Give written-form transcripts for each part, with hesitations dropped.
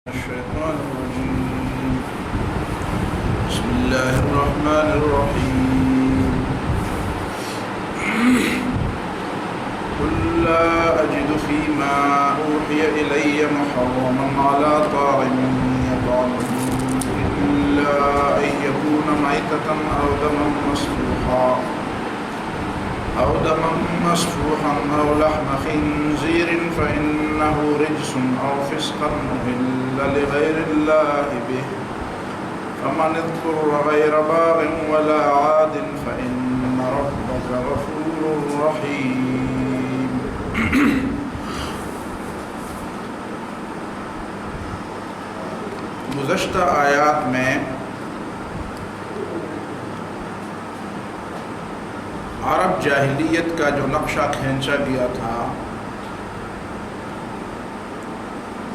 الشيطان الرجيم. بسم الله الرحمن الرحيم. قل لا أجد فيما أوحي إلي محرما على طاعم يطعمه إلا أن يكون ميتة أو دما مسفوحا أو لحم خنزير فإنه رجس أو فسقا أهل لغير الله به فمن اضطر غير باغ ولا عاد فإن ربك غفور رحيم. گزشتہ آیات میں عرب جاہلیت کا جو نقشہ کھینچا گیا تھا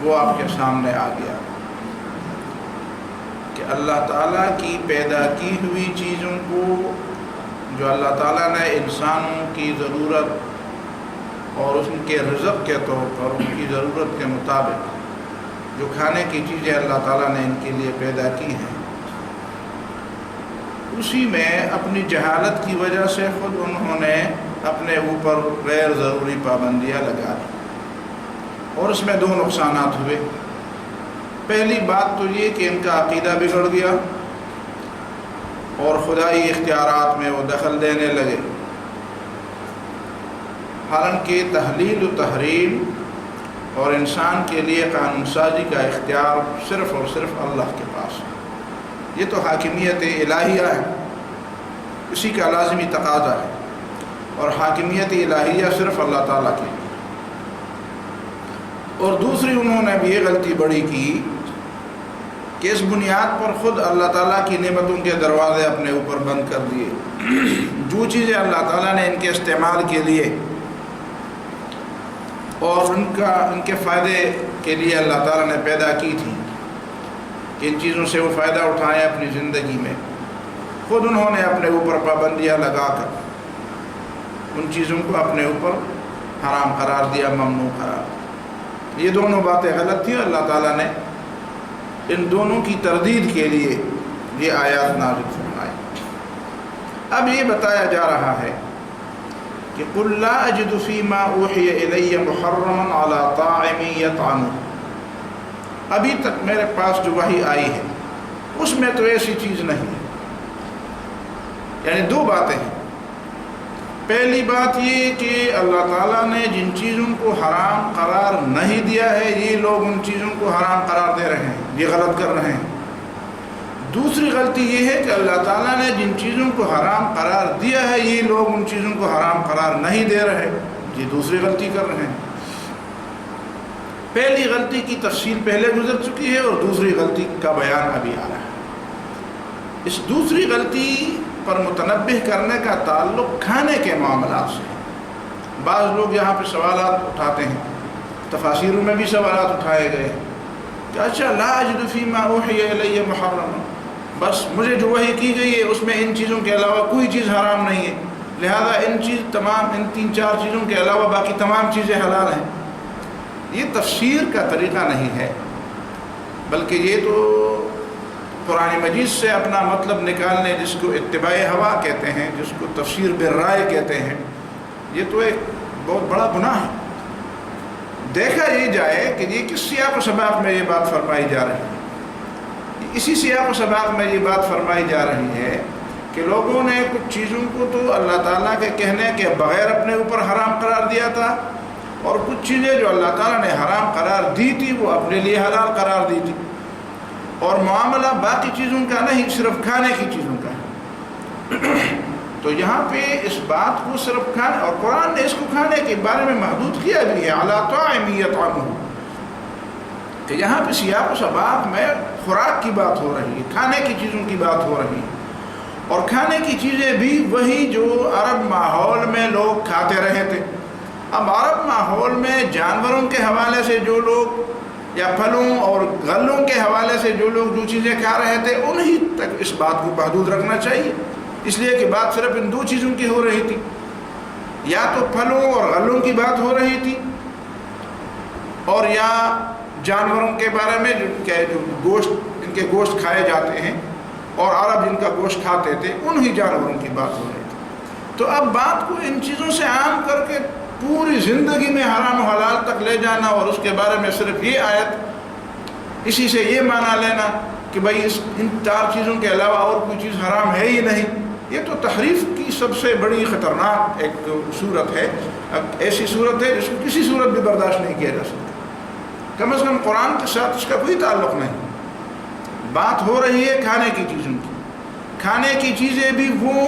وہ آپ کے سامنے آ گیا کہ اللہ تعالیٰ کی پیدا کی ہوئی چیزوں کو جو اللہ تعالیٰ نے انسانوں کی ضرورت اور ان کے رزق کے طور پر ان کی ضرورت کے مطابق جو کھانے کی چیزیں اللہ تعالیٰ نے ان کے لیے پیدا کی ہیں، اسی میں اپنی جہالت کی وجہ سے خود انہوں نے اپنے اوپر غیر ضروری پابندیاں لگا دی اور اس میں دو نقصانات ہوئے۔ پہلی بات تو یہ کہ ان کا عقیدہ بگڑ گیا اور خدائی اختیارات میں وہ دخل دینے لگے، حالانکہ تحلیل و تحریم اور انسان کے لیے قانون سازی کا اختیار صرف اور صرف اللہ کے پاس ہے۔ یہ تو حاکمیت الہیہ ہے، اسی کا لازمی تقاضا ہے، اور حاکمیت الہیہ صرف اللہ تعالیٰ کی۔ اور دوسری انہوں نے بھی یہ غلطی بڑی کی کہ اس بنیاد پر خود اللہ تعالیٰ کی نعمتوں کے دروازے اپنے اوپر بند کر دیے۔ جو چیزیں اللہ تعالیٰ نے ان کے استعمال کے لیے اور ان کے فائدے کے لیے اللہ تعالیٰ نے پیدا کی تھی کہ ان چیزوں سے وہ فائدہ اٹھائیں اپنی زندگی میں، خود انہوں نے اپنے اوپر پابندیاں لگا کر ان چیزوں کو اپنے اوپر حرام قرار دیا، ممنوع قرار دیا۔ یہ دونوں باتیں غلط تھیں، اللہ تعالیٰ نے ان دونوں کی تردید کے لیے یہ آیات نازل فرمائی۔ اب یہ بتایا جا رہا ہے کہ قُلْ لَا أَجِدُ فِي مَا أُوحِيَ إِلَيَّ مُحَرَّمًا عَلَىٰ طَاعِمٍ يَطْعَمُهُ۔ ابھی تک میرے پاس جو وحی آئی ہے اس میں تو ایسی چیز نہیں ہے۔ یعنی دو باتیں ہیں۔ پہلی بات یہ کہ اللہ تعالیٰ نے جن چیزوں کو حرام قرار نہیں دیا ہے یہ لوگ ان چیزوں کو حرام قرار دے رہے ہیں، یہ غلط کر رہے ہیں۔ دوسری غلطی یہ ہے کہ اللہ تعالیٰ نے جن چیزوں کو حرام قرار دیا ہے یہ لوگ ان چیزوں کو حرام قرار نہیں دے رہے، یہ دوسری غلطی کر رہے ہیں۔ پہلی غلطی کی تفصیل پہلے گزر چکی ہے اور دوسری غلطی کا بیان ابھی آ رہا ہے۔ اس دوسری غلطی پر متنبہ کرنے کا تعلق کھانے کے معاملات سے۔ بعض لوگ یہاں پہ سوالات اٹھاتے ہیں، تفاسیروں میں بھی سوالات اٹھائے گئے کہ اچھا لا اجد فیما اوحی الی محرما، بس مجھے جو وحی کی گئی ہے اس میں ان چیزوں کے علاوہ کوئی چیز حرام نہیں ہے، لہذا ان تین چار چیزوں کے علاوہ باقی تمام چیزیں حلال ہیں۔ یہ تفسیر کا طریقہ نہیں ہے، بلکہ یہ تو قرآن مجید سے اپنا مطلب نکالنے، جس کو اتباع ہوا کہتے ہیں، جس کو تفسیر بالرائے کہتے ہیں، یہ تو ایک بہت بڑا گناہ ہے۔ دیکھا یہ جائے کہ یہ کس سیاق و سباق میں یہ بات فرمائی جا رہی ہے۔ اسی سیاق و سباق میں یہ بات فرمائی جا رہی ہے کہ لوگوں نے کچھ چیزوں کو تو اللہ تعالیٰ کے کہنے کے بغیر اپنے اوپر حرام قرار دیا تھا، اور کچھ چیزیں جو اللہ تعالیٰ نے حرام قرار دی تھی وہ اپنے لیے حلال قرار دی تھی، اور معاملہ باقی چیزوں کا نہیں، صرف کھانے کی چیزوں کا ہے۔ تو یہاں پہ اس بات کو صرف کھانے، اور قرآن نے اس کو کھانے کے بارے میں محدود کیا بھی ہے، عَلَىٰ طَاعِمٍ يَطْعَمُهُ، کہ یہاں پہ سیاق و سباق میں خوراک کی بات ہو رہی ہے، کھانے کی چیزوں کی بات ہو رہی ہے، اور کھانے کی چیزیں بھی وہی جو عرب ماحول میں لوگ کھاتے رہے تھے۔ اب عرب ماحول میں جانوروں کے حوالے سے جو لوگ، یا پھلوں اور غلوں کے حوالے سے جو لوگ جو چیزیں کھا رہے تھے انہی تک اس بات کو محدود رکھنا چاہیے، اس لیے کہ بات صرف ان دو چیزوں کی ہو رہی تھی، یا تو پھلوں اور غلوں کی بات ہو رہی تھی، اور یا جانوروں کے بارے میں جو گوشت، ان کے گوشت کھائے جاتے ہیں، اور عرب جن کا گوشت کھاتے تھے انہی جانوروں کی بات ہو رہی تھی۔ تو اب بات کو ان چیزوں سے عام کر کے پوری زندگی میں حرام و حلال تک لے جانا، اور اس کے بارے میں صرف یہ آیت، اسی سے یہ معنی لینا کہ بھائی ان 4 چیزوں کے علاوہ اور کوئی چیز حرام ہے ہی نہیں، یہ تو تحریف کی سب سے بڑی خطرناک ایک صورت ہے۔ اب ایسی صورت ہے جس کو کسی صورت بھی برداشت نہیں کیا جا سکتا، کم از کم قرآن کے ساتھ اس کا کوئی تعلق نہیں۔ بات ہو رہی ہے کھانے کی چیزوں کی، کھانے کی چیزیں بھی وہ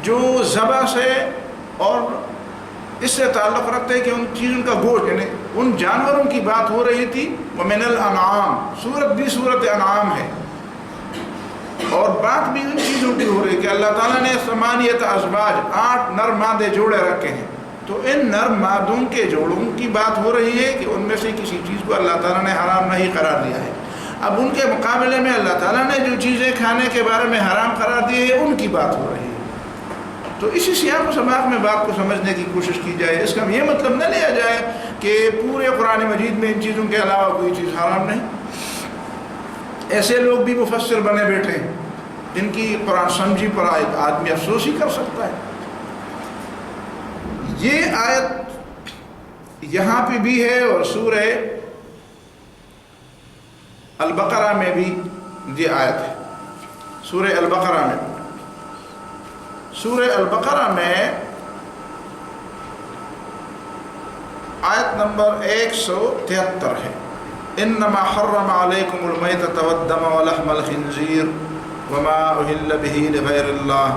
جو ذبح سے اور اس سے تعلق رکھتے ہیں کہ ان چیزوں کا گوشت، یعنی ان جانوروں کی بات ہو رہی تھی۔ ومن الانعام، صورت بھی صورت انعام ہے، اور بات بھی ان چیزوں کی ہو رہی ہے کہ اللہ تعالیٰ نے 8 ازواج، 8 نر مادے جوڑے رکھے ہیں، تو ان نر مادوں کے جوڑوں کی بات ہو رہی ہے کہ ان میں سے کسی چیز کو اللہ تعالیٰ نے حرام نہیں قرار دیا ہے۔ اب ان کے مقابلے میں اللہ تعالیٰ نے جو چیزیں کھانے کے بارے میں حرام قرار دی ہے ان کی بات ہو رہی ہے۔ تو اسی سیاق و سباق میں بات کو سمجھنے کی کوشش کی جائے۔ اس کا یہ مطلب نہ لیا جائے کہ پورے قرآن مجید میں ان چیزوں کے علاوہ کوئی چیز حرام نہیں۔ ایسے لوگ بھی مفسر بنے بیٹھے ہیں جن کی قرآن سمجھی پر آدمی افسوس ہی کر سکتا ہے۔ یہ آیت یہاں پہ بھی ہے، اور سورہ البقرہ میں بھی یہ آیت ہے۔ سورہ البقرہ میں، سورہ البقرہ میں آیت نمبر 173 ہے۔ انما حرم علیکم المیتۃ والدم ولحم الخنزیر وما اہل بہ لغیر اللہ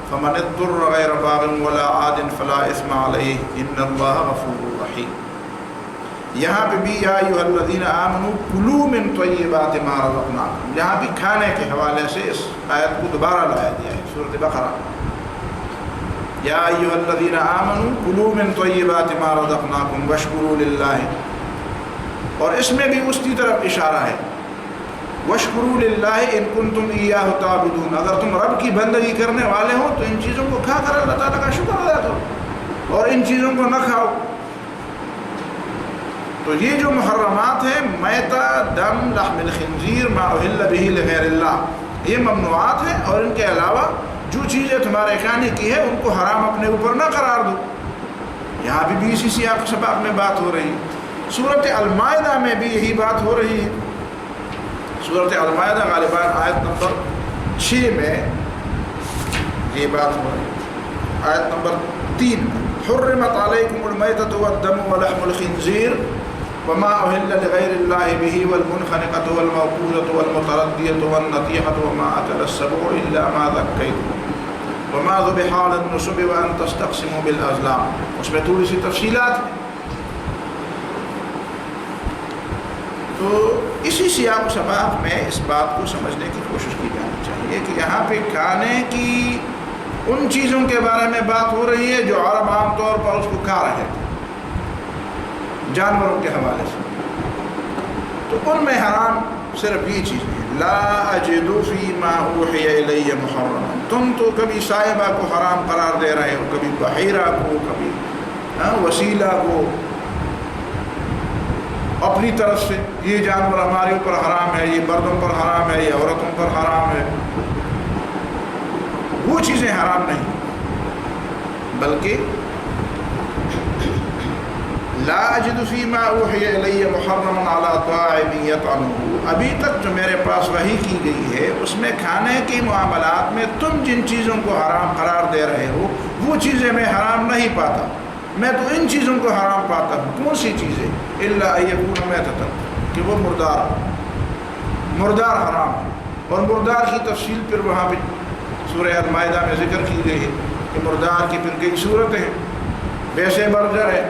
فمن اضطر غیر باغ ولا عاد فلا اثم علیہ ان اللہ غفور رحیم۔ یہاں پہ بھی یا ایھا الذین آمنوا کلوا من طیبات ما رزقناکم، یہاں بھی کھانے کے حوالے سے اس آیت کو دوبارہ لایا گیا ہے سورۃ بقرہ۔ یا ایھا الذین آمنوا کلوا من طیبات ما رزقناکم واشکروا للہ، اور اس میں بھی اس کی طرف اشارہ ہے، واشکروا للہ ان کنتم ایاہ تعبدون، اگر تم رب کی بندگی کرنے والے ہو تو ان چیزوں کو کھا کر اللہ تعالیٰ کا شکر ادا کرو، اور ان چیزوں کو نہ کھاؤ۔ تو یہ جو محرمات ہیں، میتہ، دم، لحم الخنزیر، ما اہل بہ لغیر اللہ، یہ ممنوعات ہیں، اور ان کے علاوہ جو چیزیں تمہارے کھانے کی ہے ان کو حرام اپنے اوپر نہ قرار دو۔ یہاں بھی اسی سیاق سباق میں بات ہو رہی ہے۔ سورۃ المائدہ میں بھی یہی بات ہو رہی ہے۔ سورۃ المائدہ غالباً آیت نمبر 6 میں یہ بات ہو رہی ہے۔ آیت نمبر 3 میں حرمت علیکم المیتۃ والدم ولحم الخنزیر وما اہل لغیر اللہ بہ والمنخنقۃ والموقوذۃ والمتردیۃ والنطیحۃ وما اکل السبع الا ما ذکیتم وما ذبح علی النصب وان تستقسموا بالازلام، اس میں تھوڑی سی تفصیلات ہیں۔ تو اسی سیاق و سباق میں اس بات کو سمجھنے کی کوشش کی جانی چاہیے کہ یہاں پہ کھانے کی ان چیزوں کے بارے میں بات ہو رہی ہے جو عرب عام طور پر اس کو کھا رہے تھے جانوروں کے حوالے سے، تو ان میں حرام صرف یہ چیز ہے، لا اجد فیما اوحی الی محرما، تم تو کبھی صاحبہ کو حرام قرار دے رہے ہو، کبھی بحیرہ کو، کبھی وسیلہ کو، اپنی طرف سے یہ جانور ہمارے اوپر حرام ہے، یہ مردوں پر حرام ہے، یہ عورتوں پر حرام ہے۔ وہ چیزیں حرام نہیں، بلکہ لا اجد فیما اوحی الی محرما علی طاعم یطعمہ، ابھی تک جو میرے پاس وحی کی گئی ہے اس میں کھانے کے معاملات میں تم جن چیزوں کو حرام قرار دے رہے ہو وہ چیزیں میں حرام نہیں پاتا، میں تو ان چیزوں کو حرام پاتا ہوں۔ کون سی چیزیں؟ الا ان یکون میتۃ، کہ وہ مردار حرام ہے، اور مردار کی تفصیل پھر وہاں پہ سورہ المائدہ میں ذکر کی گئی ہے کہ مردار کی پھر کئی صورتیں ہیں، ویسے مر جائے،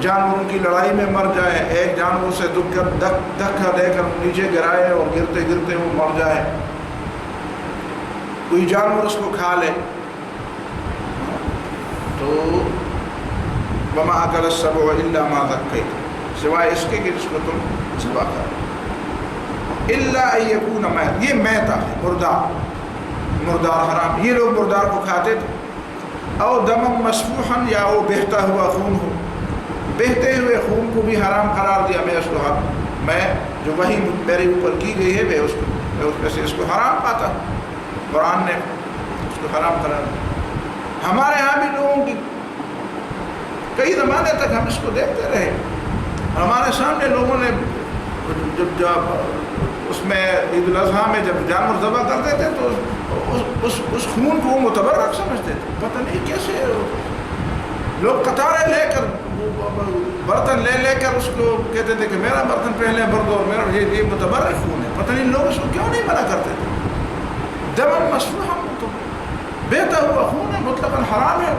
جانوروں کی لڑائی میں مر جائے، ایک جانور سے دھکا دے کر نیچے گرائے اور گرتے گرتے وہ مر جائے، کوئی جانور اس کو کھا لے، تو وما اکل السبع الا ما ذکیتم، سوائے اس کے کہ جس کو تم ذبح کرو، الا ان یکون میت، یہ میتہ ہے، مردار حرام، یہ لوگ مردار کو کھاتے تھے، او دم مسفوحا، یا وہ بہتا ہوا خون ہو، بہتے ہوئے خون کو بھی حرام قرار دیا. میں جو وحی میرے اوپر کی گئی ہے میں اس میں سے اس کو حرام پاتا ہوں. قرآن نے اس کو حرام قرار دیا. ہمارے ہاں بھی لوگوں کی کئی زمانے تک ہم اس کو دیکھتے رہے. ہمارے سامنے لوگوں نے جب اس میں عید الاضحیٰ میں جب جانور ذبح کرتے تھے تو اس خون کو متبرک سمجھتے تھے. پتہ نہیں کیسے لوگ قطاریں لے کر برتن لے کر اس کو کہتے تھے کہ میرا برتن پہلے بھر دو، میرا یہ متبرک خون ہے. پتہ نہیں لوگ اس کو کیوں نہیں منع کرتے تھے. دم مسفوحا تو بہتا ہوا خون ہے، مطلقاً حرام ہے.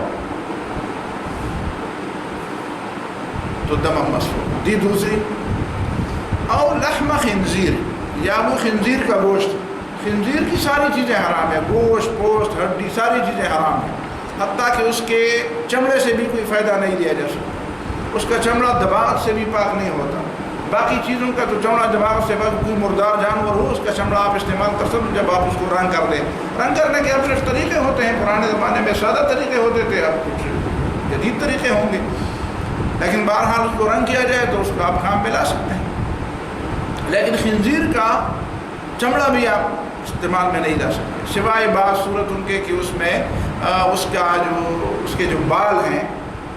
تو دم مسفوح دی. دوسری اور لحم خنزیر، یا وہ خنزیر کا گوشت. خنزیر کی ساری چیزیں حرام ہیں، گوشت پوشت ہڈی ساری چیزیں حرام ہیں. حتیٰ کہ اس کے چمڑے سے بھی کوئی فائدہ نہیں لیا جا سکتا. اس کا چمڑا دباغ سے بھی پاک نہیں ہوتا. باقی چیزوں کا تو چمڑا دباغ سے پاک، کوئی مردار جانور ہو اس کا چمڑا آپ استعمال کر سکتے جب آپ اس کو رنگ کر دیں. رنگ کرنے کے اپنے طریقے ہوتے ہیں. پرانے زمانے میں سادہ طریقے ہوتے تھے، اب کچھ جدید طریقے ہوں گے. لیکن بہرحال اس کو رنگ کیا جائے تو اس کو آپ کام پہ لا سکتے ہیں. لیکن خنزیر کا چمڑا بھی آپ استعمال میں نہیں لا سکتے، سوائے بعض صورت ان کے کہ اس میں اس کے جو بال ہیں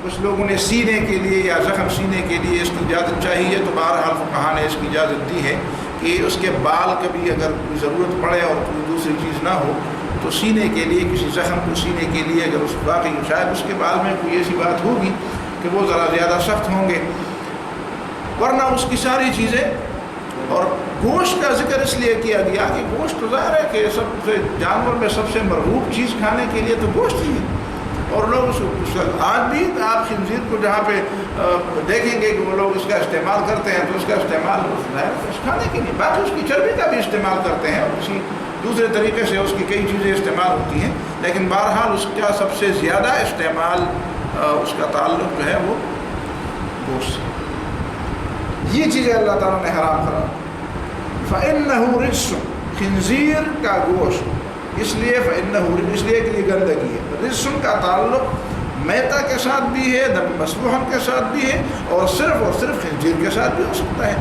کچھ لوگوں نے سینے کے لیے یا زخم سینے کے لیے اس کی اجازت چاہیے. تو بہرحال فقہاء نے اس کی اجازت دی ہے کہ اس کے بال کبھی اگر کوئی ضرورت پڑے اور کوئی دوسری چیز نہ ہو تو سینے کے لیے، کسی زخم کو سینے کے لیے اگر اس باقی شاید اس کے بال میں کوئی ایسی بات ہوگی کہ وہ ذرا زیادہ سخت ہوں گے، ورنہ اس کی ساری چیزیں. اور گوشت کا ذکر اس لیے کیا گیا کہ گوشت تو ظاہر ہے کہ سب سے جانور میں سب سے مرغوب چیز کھانے کے لیے تو گوشت ہی ہے. اور لوگ آج بھی آپ خنزیر کو جہاں پہ دیکھیں گے کہ وہ لوگ اس کا استعمال کرتے ہیں تو اس کا استعمال کھانے کے لیے، باقی اس کی چربی کا بھی استعمال کرتے ہیں اور کسی دوسرے طریقے سے اس کی کئی چیزیں استعمال ہوتی ہیں. لیکن بہرحال اس کا سب سے زیادہ استعمال اس کا تعلق جو ہے وہ گوشت سے. یہ چیزیں اللہ تعالیٰ نے حرام کرا. فَإِنَّهُ رِجْسٌ، خنزیر کا گوشت اس لیے فَإِنَّهُ اس لیے کہ یہ گندگی ہے. رجسن کا تعلق میتا کے ساتھ بھی ہے، دم مسفوح کے ساتھ بھی ہے، اور صرف خنزیر کے ساتھ بھی ہو سکتا ہے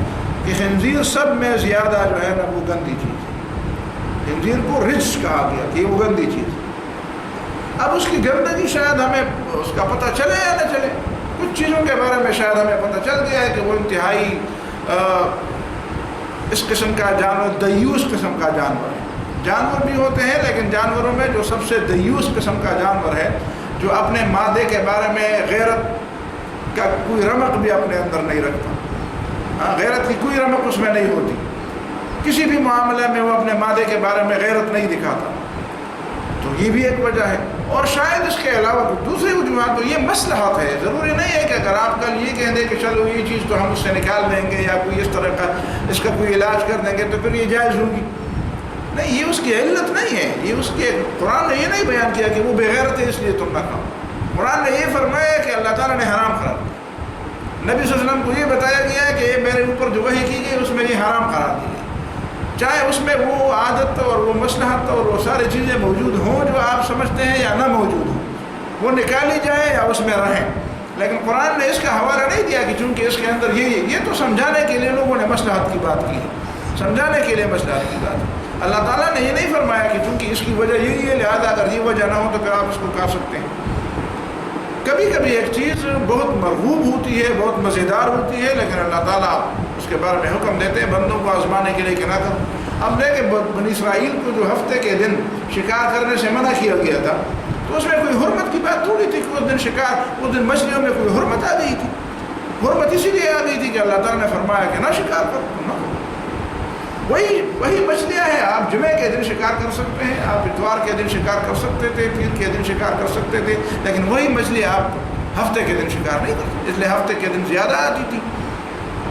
کہ خنزیر سب میں زیادہ جو ہے نا وہ گندی چیز ہے. خنزیر کو رجس کہا گیا کہ وہ گندی چیز ہے. اب اس کی گندگی شاید ہمیں اس کا پتہ چلے یا نہ چلے. کچھ چیزوں کے بارے میں شاید ہمیں پتہ چل گیا ہے کہ وہ انتہائی اس قسم کا جانور دیوس قسم کا جانور ہے. جانور بھی ہوتے ہیں لیکن جانوروں میں جو سب سے دیوس قسم کا جانور ہے، جو اپنے مادے کے بارے میں غیرت کا کوئی رمق بھی اپنے اندر نہیں رکھتا. غیرت کی کوئی رمق اس میں نہیں ہوتی. کسی بھی معاملے میں وہ اپنے مادے کے بارے میں غیرت نہیں دکھاتا. تو یہ بھی ایک وجہ ہے. اور شاید اس کے علاوہ دوسری وجوہات تو یہ مصلحت ہے. ضروری نہیں ہے کہ اگر آپ کل یہ کہہ دیں کہ چلو یہ چیز تو ہم اس سے نکال دیں گے یا کوئی اس طرح کا اس کا کوئی علاج کر دیں گے تو پھر یہ جائز ہوگی. نہیں، یہ اس کی علت نہیں ہے. یہ اس کے قرآن نے یہ نہیں بیان کیا کہ وہ بغیرت ہے اس لیے تم نہ کھاؤ. قرآن نے یہ فرمایا کہ اللہ تعالیٰ نے حرام قرار دیا. نبی صلی اللہ علیہ وسلم کو یہ بتایا گیا ہے کہ یہ میرے اوپر جو وحی کی گئی اس میں یہ حرام قرار دی گئی. چاہے اس میں وہ عادت اور وہ مصلحت اور وہ ساری چیزیں موجود ہوں جو آپ سمجھتے ہیں یا نہ موجود ہوں، وہ نکالی جائے یا اس میں رہیں. لیکن قرآن نے اس کا حوالہ نہیں دیا کہ چونکہ اس کے اندر یہ تو سمجھانے کے لیے لوگوں نے مصلحت کی بات کی ہے، سمجھانے کے لیے مصلحت کی بات ہے. اللہ تعالیٰ نے یہ نہیں فرمایا کہ چونکہ اس کی وجہ یہی ہے لہذا اگر یہ وجہ نہ ہو تو پھر آپ اس کو کھا سکتے ہیں. کبھی کبھی ایک چیز بہت مرغوب ہوتی ہے، بہت مزیدار ہوتی ہے، لیکن اللہ تعالیٰ اس کے بارے میں حکم دیتے ہیں بندوں کو آزمانے کے لیے کہ نہ کرو. اب دیکھیں بنی اسرائیل کو جو ہفتے کے دن شکار کرنے سے منع کیا گیا تھا تو اس میں کوئی حرمت کی بات تھوڑی تھی کہ اس دن مچھلیوں میں کوئی حرمت آ گئی تھی. حرمت اسی لیے آ گئی تھی کہ اللہ تعالیٰ نے فرمایا کہ نہ شکار کرو، نہ کرو. وہی مچھلیاں ہیں. آپ جمعے کے دن شکار کر سکتے ہیں، آپ اتوار کے دن شکار کر سکتے تھے، پیر کے دن شکار کر سکتے تھے، لیکن وہی مچھلی آپ ہفتے کے دن شکار نہیں کرتے. اس لیے ہفتے کے دن زیادہ آتی تھی.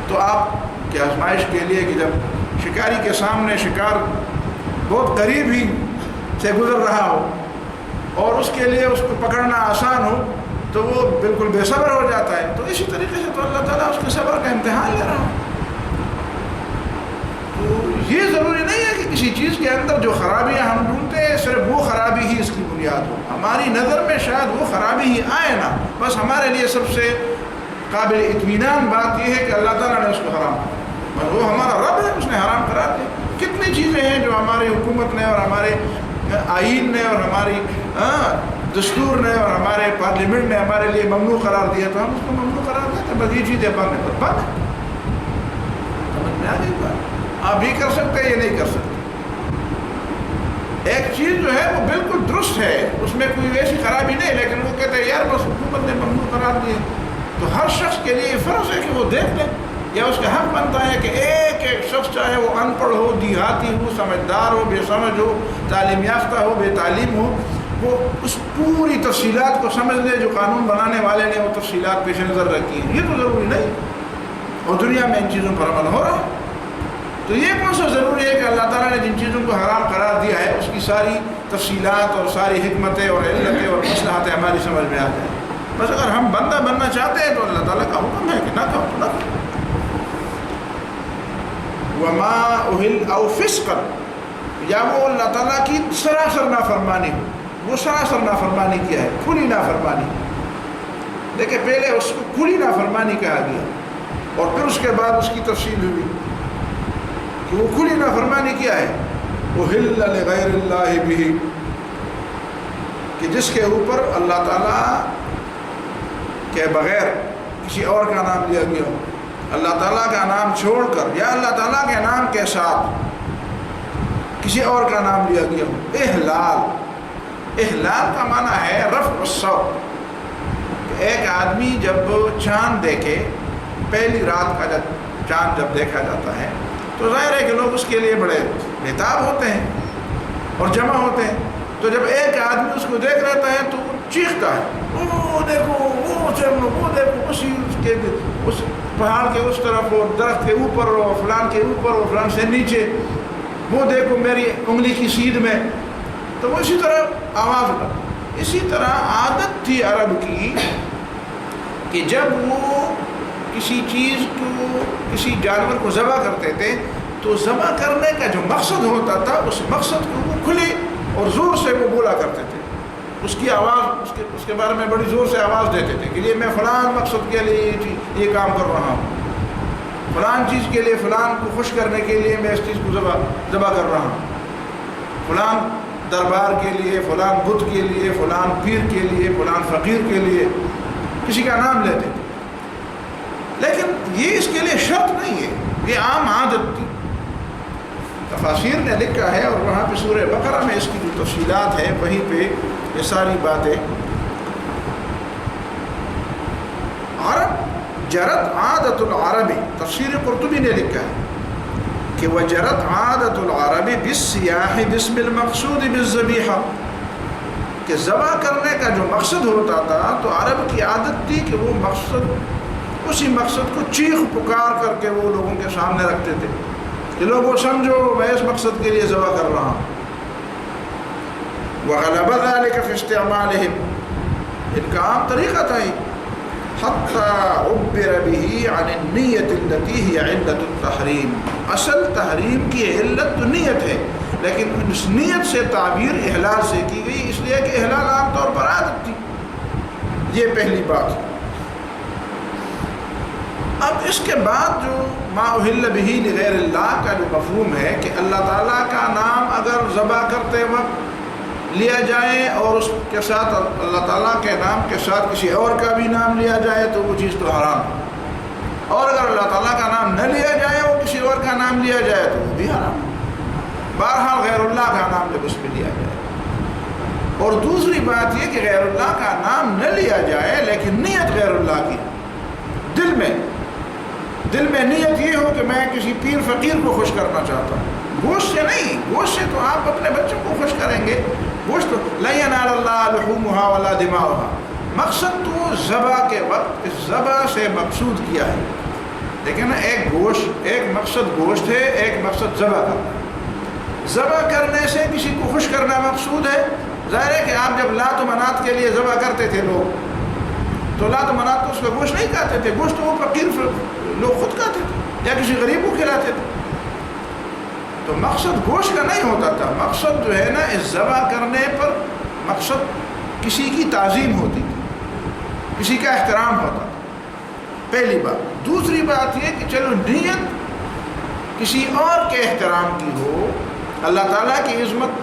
تو آپ کی آزمائش کے لیے کہ جب شکاری کے سامنے شکار بہت قریب ہی سے گزر رہا ہو اور اس کے لیے اس کو پکڑنا آسان ہو تو وہ بالکل بے صبر ہو جاتا ہے. تو اسی طریقے سے تو اللہ تعالیٰ اس کے صبر کا امتحان لے رہا ہے. تو یہ ضروری نہیں ہے کہ کسی چیز کے اندر جو خرابیاں ہم ڈھونڈتے ہیں صرف وہ خرابی ہی اس کی بنیاد ہو. ہماری نظر میں شاید وہ خرابی ہی آئے نا، بس ہمارے لیے سب سے قابل اطمینان بات یہ ہے کہ اللہ تعالیٰ نے اس کو حرام کیا، وہ ہمارا رب ہے، اس نے حرام قرار دیا۔ کتنی چیزیں ہیں جو ہماری حکومت نے اور ہمارے آئین نے اور ہماری دستور نے اور ہمارے پارلیمنٹ نے ہمارے لیے ممنوع قرار دیا، تو ہم اس کو ممنوع قرار دیتے، بس یہ چیزیں بند ہے، بند ہے۔ سمجھ میں آ گئی بات؟ آپ یہ کر سکتے یہ نہیں کر سکتے۔ ایک چیز جو ہے وہ بالکل درست ہے، اس میں کوئی ایسی خرابی نہیں، لیکن وہ کہتے ہیں یار بس حکومت نے ممنوع قرار دیے، تو ہر شخص کے لیے فرض ہے کہ وہ دیکھ لے، یا اس کا حق بنتا ہے کہ ایک ایک شخص چاہے وہ ان پڑھ ہو، دیہاتی ہو، سمجھدار ہو، بے سمجھ ہو، تعلیم یافتہ ہو، بے تعلیم ہو، وہ اس پوری تفصیلات کو سمجھ لے جو قانون بنانے والے نے وہ تفصیلات پیش نظر رکھی ہیں۔ یہ تو ضروری نہیں، اور دنیا میں ان چیزوں پر عمل ہو رہا ہے۔ تو یہ کون سا ضروری ہے کہ اللہ تعالیٰ نے جن چیزوں کو حرام قرار دیا ہے اس کی ساری تفصیلات اور ساری حکمتیں اور علتیں اور مصلحتیں ہماری سمجھ میں آ جائیں؟ بس اگر ہم بندہ بننا چاہتے ہیں تو اللہ تعالیٰ کا حکم ہے کہ نہ کرو تو نہ کرو۔ وما اہل او فسقا، یا وہ اللہ تعالیٰ کی سراسر نافرمانی ہو، وہ سراسر نافرمانی کیا ہے، کھلی نافرمانی۔ دیکھیں پہلے اس کو کھلی نافرمانی کہا گیا اور پھر اس کے بعد اس کی تفصیل ہوئی کہ وہ کھلی نافرمانی کیا ہے، اہل لغیر اللہ بہ، کہ جس کے اوپر اللہ تعالیٰ کے بغیر کسی اور کا نام لیا گیا ہو، اللہ تعالیٰ کا نام چھوڑ کر یا اللہ تعالیٰ کے نام کے ساتھ کسی اور کا نام لیا گیا ہو۔ احلال، احلال کا معنی ہے رفع الصوت۔ ایک آدمی جب چاند دیکھے، پہلی رات کا جب چاند جب دیکھا جاتا ہے تو ظاہر ہے کہ لوگ اس کے لیے بڑے بےتاب ہوتے ہیں اور جمع ہوتے ہیں، تو جب ایک آدمی اس کو دیکھ رہتا ہے تو وہ چیختا ہے، وہ دیکھو وہ چلو، وہ دیکھو اس پہاڑ کے اس طرف ہو، درخت کے اوپر ہو، فلان کے اوپر ہو، فلان سے نیچے، وہ دیکھو میری انگلی کی سیدھ میں، تو وہ اسی طرح آواز اٹھا۔ اسی طرح عادت تھی عرب کی کہ جب وہ کسی چیز کو، کسی جانور کو ذبح کرتے تھے تو ذبح کرنے کا جو مقصد ہوتا تھا اس مقصد کو وہ کھلے اور زور سے وہ بولا کرتے تھے، اس کی آواز اس کے بارے میں بڑی زور سے آواز دیتے تھے کہ یہ میں فلان مقصد کے لیے یہ کام کر رہا ہوں، فلان چیز کے لیے، فلان کو خوش کرنے کے لیے میں اس چیز کو ذبح کر رہا ہوں، فلان دربار کے لیے، فلان بت کے لیے، فلان پیر کے لیے، فلان فقیر کے لیے کسی کا نام لیتے تھے۔ لیکن یہ اس کے لیے شرط نہیں ہے، یہ عام عادت تھی۔ تفاسیر نے لکھا ہے اور وہاں پہ سورہ بقرہ میں اس کی جو تفصیلات ہیں وہیں پہ یہ ساری باتیں۔ عرب جرت عادت العربی، تفسیر قرطبی نے لکھا ہے کہ وجرت عادت العربی بالسیاح باسم المقصود بالذبیحہ، کہ ذبح کرنے کا جو مقصد ہوتا تھا تو عرب کی عادت تھی کہ وہ مقصد، اسی مقصد کو چیخ پکار کر کے وہ لوگوں کے سامنے رکھتے تھے کہ لوگوں سمجھو میں اس مقصد کے لیے ذبح کر رہا ہوں۔ وغلب ذلك في استعمالهم، ان کا عام طریقہ تھا حتى عبر به عن النیت التي هي علة التحریم، اصل تحریم کی علت تو نیت ہے، لیکن اس نیت سے تعبیر احلال سے کی گئی، اس لیے کہ احلال عام طور پر عادت تھی۔ یہ پہلی بات۔ اب اس کے بعد جو ما اہل بہ لغیر اللہ کا جو مفہوم ہے کہ اللہ تعالیٰ کا نام اگر ذبح کرتے وقت لیا جائے اور اس کے ساتھ اللہ تعالیٰ کے نام کے ساتھ کسی اور کا بھی نام لیا جائے تو وہ چیز تو حرام ہے، اور اگر اللہ تعالیٰ کا نام نہ لیا جائے اور کسی اور کا نام لیا جائے تو وہ بھی حرام ہے۔ بہرحال غیر اللہ کا نام جب اس میں لیا جائے، اور دوسری بات یہ کہ غیر اللہ کا نام نہ لیا جائے لیکن نیت غیر اللہ کی، دل میں نیت یہ ہو کہ میں کسی پیر فقیر کو خوش کرنا چاہتا ہوں، گوشت سے نہیں، گوشت سے تو آپ اپنے بچوں کو خوش کریں گے، گوشت لن ینال اللہ لحومها ولا دماؤها، مقصد تو ذبح کے وقت اس ذبح سے مقصود کیا ہے، لیکن ایک گوشت، ایک مقصد گوشت ہے، ایک مقصد ذبح کرنا ہے۔ ذبح کرنے سے کسی کو خوش کرنا مقصود ہے، ظاہر ہے کہ آپ جب لات و منات کے لیے ذبح کرتے تھے لوگ تو لات و منات تو اس کا گوشت نہیں کھاتے تھے، گوشت وہ فقیر لوگ خود کھاتے تھے یا کسی غریب کو کھلاتے تھے، تو مقصد گوشت کا نہیں ہوتا تھا، مقصد جو ہے نا اس ذبح کرنے پر مقصد کسی کی تعظیم ہوتی تھی، کسی کا احترام ہوتا تھا۔ پہلی بات. دوسری بات یہ کہ چلو نیت کسی اور کے احترام کی ہو، اللہ تعالیٰ کی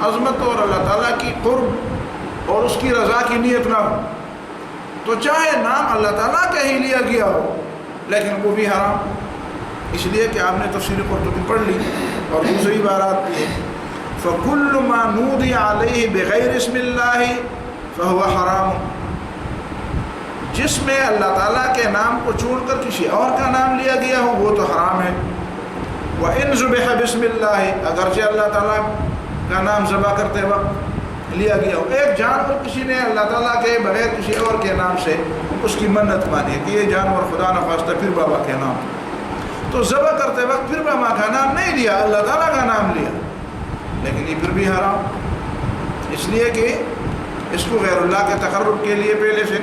عظمت اور اللہ تعالیٰ کی قرب اور اس کی رضا کی نیت نہ ہو تو چاہے نام اللہ تعالیٰ کا ہی لیا گیا ہو لیکن وہ بھی حرام، اس لیے کہ آپ نے تفسیر قرطبی پڑھ لی اور دوسری بار آتی ہے فَكُلُّ مَا نُودِيَ عَلَيْهِ بِغَيْرِ اسْمِ اللَّهِ فَهُوَ حَرَامٌ، جس میں اللہ تعالیٰ کے نام کو چھوڑ کر کسی اور کا نام لیا گیا ہو وہ تو حرام ہے. وَإِن ذُبِحَ بِسْمِ اللَّهِ، اگرچہ اللہ تعالیٰ کا نام ذبح کرتے وقت لیا گیا ہو. ایک جانور کسی نے اللہ تعالیٰ کے بغیر کسی اور کے نام سے اس کی منت مانی ہے کہ یہ جانور خدا نخواستہ پھر بابا کے نام، تو ذبح کرتے وقت پھر بابا کا نام نہیں لیا، اللہ تعالیٰ کا نام لیا، لیکن یہ پھر بھی حرام، اس لیے کہ اس کو غیر اللہ کے تقرب کے لیے پہلے سے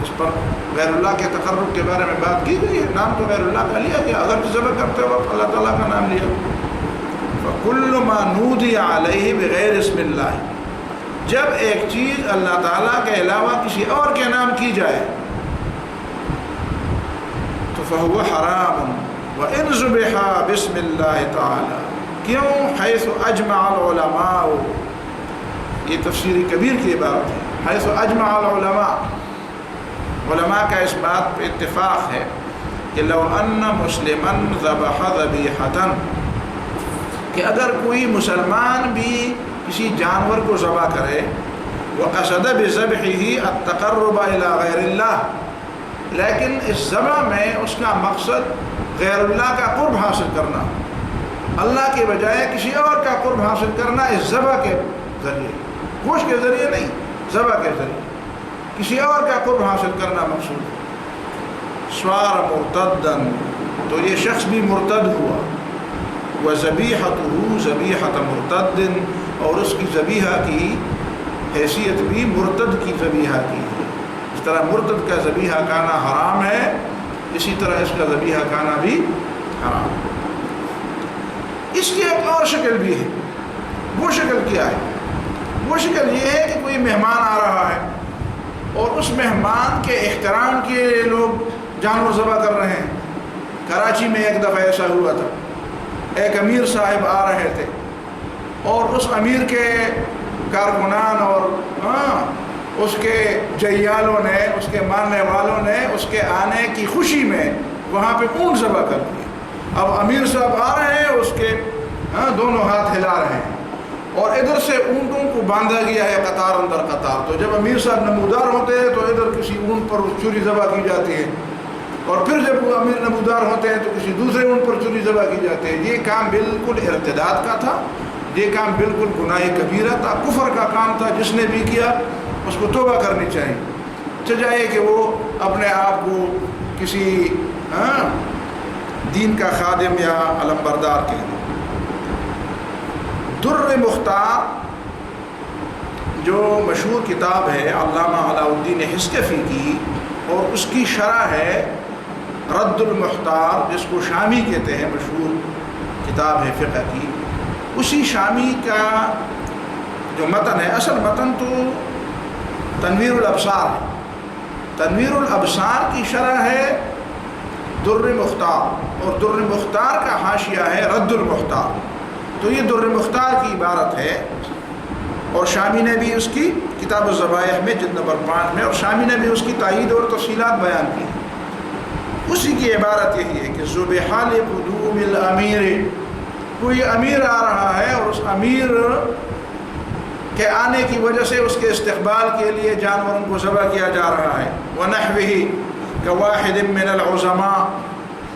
اس پر غیر اللہ کے تقرب کے بارے میں بات کی گئی ہے. نام تو غیر اللہ کا لیا گیا، اگر ذبح کرتے وقت اللہ تعالیٰ کا نام لیا. فَكُلُّ مَا نُودِيَ عَلَيْهِ بِغَيْرِ اسْمِ اللَّهِ، جب ایک چیز اللہ تعالیٰ کے علاوہ کسی اور کے نام کی جائے تو فَهُوَ حَرَامٌ وَإِنْ ذُبِحَ بِسْمِ اللَّهِ تَعَالَى، کیوں؟ حیث اجمع العلماء، یہ تفسیر کبیر کی عبارت ہے. حیث اجمع العلماء، علماء کا اس بات پہ اتفاق ہے کہ لو ان مسلما ذبح ذبیحۃ، کہ اگر کوئی مسلمان بھی کسی جانور کو ذبح کرے وقصد بذبحہ التقرب الی غیر اللہ، لیکن اس ذبح میں اس کا مقصد غیر اللہ کا قرب حاصل کرنا، اللہ کے بجائے کسی اور کا قرب حاصل کرنا اس ذبح کے ذریعے، گوشت کے ذریعے نہیں، ذبح کے ذریعے کسی اور کا قرب حاصل کرنا مقصود ہے. سوار مرتدن، تو یہ شخص بھی مرتد ہوا. وذبیحتہ ذبیحۃ مرتد، اور اس کی ذبیحہ کی حیثیت بھی مرتد کی ذبیحہ کی ہے. اس طرح مرتد کا ذبیحہ کھانا حرام ہے، اسی طرح اس کا ذبیحہ کھانا بھی حرام. اس کی ایک اور شکل بھی ہے. وہ شکل کیا ہے؟ وہ شکل یہ ہے کہ کوئی مہمان آ رہا ہے اور اس مہمان کے احترام کے لیے لوگ جانور ذبح کر رہے ہیں. کراچی میں ایک دفعہ ایسا ہوا تھا، ایک امیر صاحب آ رہے تھے اور اس امیر کے کارکنان اور اس کے جیالوں نے، اس کے ماننے والوں نے اس کے آنے کی خوشی میں وہاں پہ اونٹ ذبح کر دیے. اب امیر صاحب آ رہے ہیں، اس کے دونوں ہاتھ ہلا رہے ہیں اور ادھر سے اونٹوں کو باندھا گیا ہے قطار اندر قطار. تو جب امیر صاحب نمودار ہوتے ہیں تو ادھر کسی اونٹ پر چوری ذبح کی جاتی ہے، اور پھر جب وہ امیر نمودار ہوتے ہیں تو کسی دوسرے اونٹ پر چوری ذبح کی جاتی ہے. یہ کام بالکل ارتداد کا تھا، یہ کام بالکل گناہ کبیرہ تھا، کفر کا کام تھا. جس نے بھی کیا اس کو توبہ کرنی چاہیے، چاہے کہ وہ اپنے آپ کو کسی دین کا خادم یا علمبردار کہہ دے. در مختار جو مشہور کتاب ہے علامہ علاء الدین حسکفی کی، اور اس کی شرح ہے رد المختار، جس کو شامی کہتے ہیں، مشہور کتاب ہے فقہ کی. اسی شامی کا جو متن ہے، اصل متن تو تنویر الابصار ہے، تنویر الابصار کی شرح ہے در مختار، اور در مختار کا حاشیہ ہے رد المختار. تو یہ در مختار کی عبارت ہے، اور شامی نے بھی اس کی کتاب الذبائح میں جلد نمبر 5 میں، اور شامی نے بھی اس کی تائید اور تفصیلات بیان کی. اسی کی عبارت یہی ہے کہ ذبح لقدوم الامیر، کوئی امیر آ رہا ہے اور اس امیر کے آنے کی وجہ سے اس کے استقبال کے لیے جانوروں کو ذبح کیا جا رہا ہے. وَنَحْوِهِ كَوَاحِدٍ مِّنَ الْعُظَمَاء،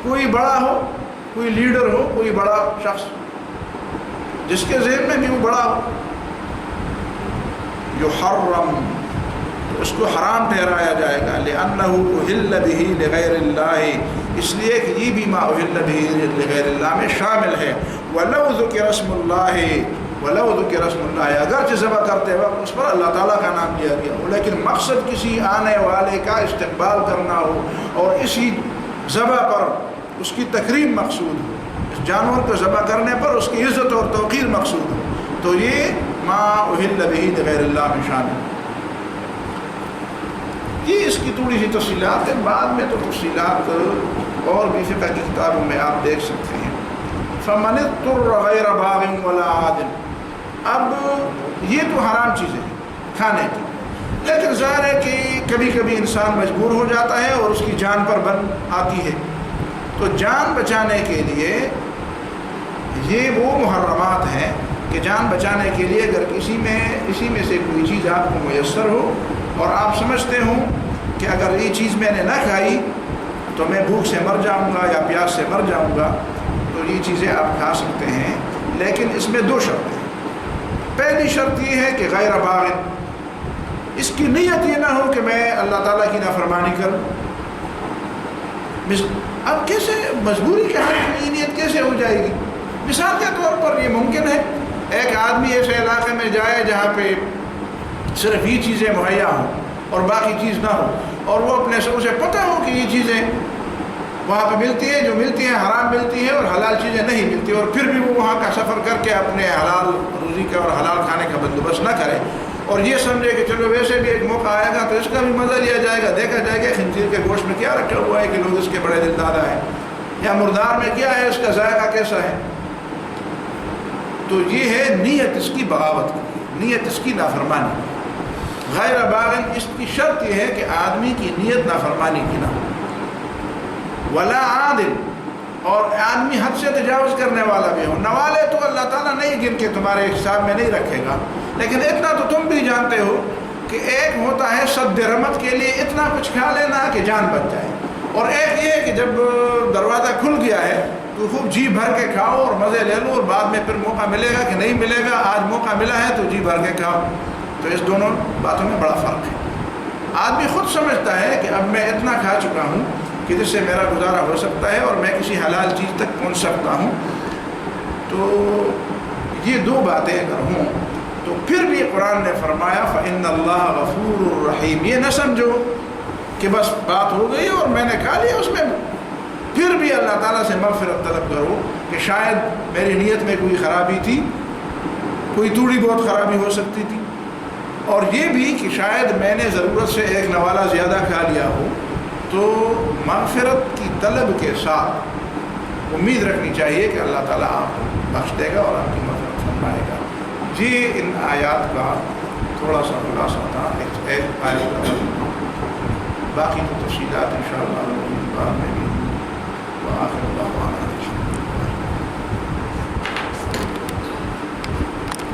کوئی بڑا ہو، کوئی لیڈر ہو، کوئی بڑا شخص جس کے ذہن میں بھی وہ بڑا ہو. یحرم، اس کو حرام ٹھہرایا جائے گا. لِأَنَّهُ أُحِلَّ بِهِ لِغَيْرِ اللَّهِ، اس لیے کہ یہ بھی ما أُحِلَّ بِهِ لِغَيْرِ اللَّهِ میں شامل ہے. وَلَوْ ذُكِرَ اسْمُ اللَّهِ، وَلَوْ ذُكِرَ اسْمُ اللَّهِ، اگرچہ ذبح کرتے وقت اس پر اللہ تعالیٰ کا نام لیا گیا ہو، لیکن مقصد کسی آنے والے کا استقبال کرنا ہو اور اسی ذبح پر اس کی تکریم مقصود ہو، اس جانور کو ذبح کرنے پر اس کی عزت اور توقیر مقصود ہو، تو یہ ما أُحِلَّ بِهِ لِغَيْرِ اللَّهِ میں شامل. یہ اس کی تھوڑی سی تفصیلات ہیں، بعد میں تو تفصیلات اور بھی فقہ کی کتابوں میں آپ دیکھ سکتے ہیں۔ فَمَنِ اضْطُرَّ غَيْرَ بَاغٍ وَلَا عَادٍ، اب یہ تو حرام چیزیں ہیں کھانے کی، لیکن ظاہر ہے کہ کبھی کبھی انسان مجبور ہو جاتا ہے اور اس کی جان پر بن آتی ہے، تو جان بچانے کے لیے یہ وہ محرمات ہیں کہ جان بچانے کے لیے اگر اسی میں سے کوئی چیز آپ کو میسر ہو اور آپ سمجھتے ہوں کہ اگر یہ چیز میں نے نہ کھائی تو میں بھوک سے مر جاؤں گا یا پیاس سے مر جاؤں گا، تو یہ چیزیں آپ کھا سکتے ہیں، لیکن اس میں دو شرطیں ہیں۔ پہلی شرط یہ ہے کہ غیر باغ، اس کی نیت یہ نہ ہو کہ میں اللہ تعالیٰ کی نافرمانی کروں۔ اب کیسے مجبوری کے حال میں یہ نیت کیسے ہو جائے گی؟ مثال کے طور پر یہ ممکن ہے ایک آدمی ایسے علاقے میں جائے جہاں پہ صرف یہ چیزیں مہیا ہوں اور باقی چیز نہ ہو، اور وہ اپنے سے اسے پتہ ہو کہ یہ چیزیں وہاں پہ ملتی ہیں، جو ملتی ہیں حرام ملتی ہے اور حلال چیزیں نہیں ملتی، اور پھر بھی وہ وہاں کا سفر کر کے اپنے حلال روزی کا اور حلال کھانے کا بندوبست نہ کرے، اور یہ سمجھے کہ چلو ویسے بھی ایک موقع آئے گا تو اس کا بھی مزہ لیا جائے گا، دیکھا جائے گا خنزیر کے گوشت میں کیا رکھا ہوا ہے کہ لوگ اس کے بڑے دل دادا ہیں، یا مردار میں کیا ہے، اس کا ذائقہ کیسا ہے، تو یہ ہے نیت اس کی بغاوت کی، نیت اس کی نافرمانی کی۔ غیر باغن، اس کی شرط یہ ہے کہ آدمی کی نیت نافرمانی کی نہ ہو۔ ولا عادل، اور آدمی حد سے تجاوز کرنے والا بھی ہو۔ نوالے تو اللہ تعالیٰ نہیں گن کے تمہارے حساب میں نہیں رکھے گا، لیکن اتنا تو تم بھی جانتے ہو کہ ایک ہوتا ہے سد رحمت کے لیے اتنا کچھ کھا لینا کہ جان بچ جائے، اور ایک یہ ہے کہ جب دروازہ کھل گیا ہے تو خوب جی بھر کے کھاؤ اور مزے لے لو، اور بعد میں پھر موقع ملے گا کہ نہیں ملے گا، آج موقع ملا ہے تو جی بھر کے کھاؤ۔ تو اس دونوں باتوں میں بڑا فرق ہے۔ آدمی خود سمجھتا ہے کہ اب میں اتنا کھا چکا ہوں کہ جس سے میرا گزارا ہو سکتا ہے اور میں کسی حلال چیز تک پہنچ سکتا ہوں، تو یہ دو باتیں اگر ہوں تو پھر بھی قرآن نے فرمایا فَإِنَّ اللَّهَ غَفُورٌ رَحِيمٌ، یہ نہ سمجھو کہ بس بات ہو گئی اور میں نے کھا لیا، اس میں پھر بھی اللہ تعالیٰ سے مغفرت طلب کرو کہ شاید میری نیت میں کوئی خرابی تھی، کوئی تھوڑی بہت خرابی ہو سکتی تھی، اور یہ بھی کہ شاید میں نے ضرورت سے ایک نوالا زیادہ کھا لیا ہو، تو مغفرت کی طلب کے ساتھ امید رکھنی چاہیے کہ اللہ تعالیٰ آپ کو بخش دے گا اور آپ کی مغفرت فرمائے گا۔ یہ ان آیات کا تھوڑا سا خلاصہ تھا، ایک آیت کا، باقی تو تفصیلات انشاءاللہ بعد میں بھی۔ وآخر دعوانا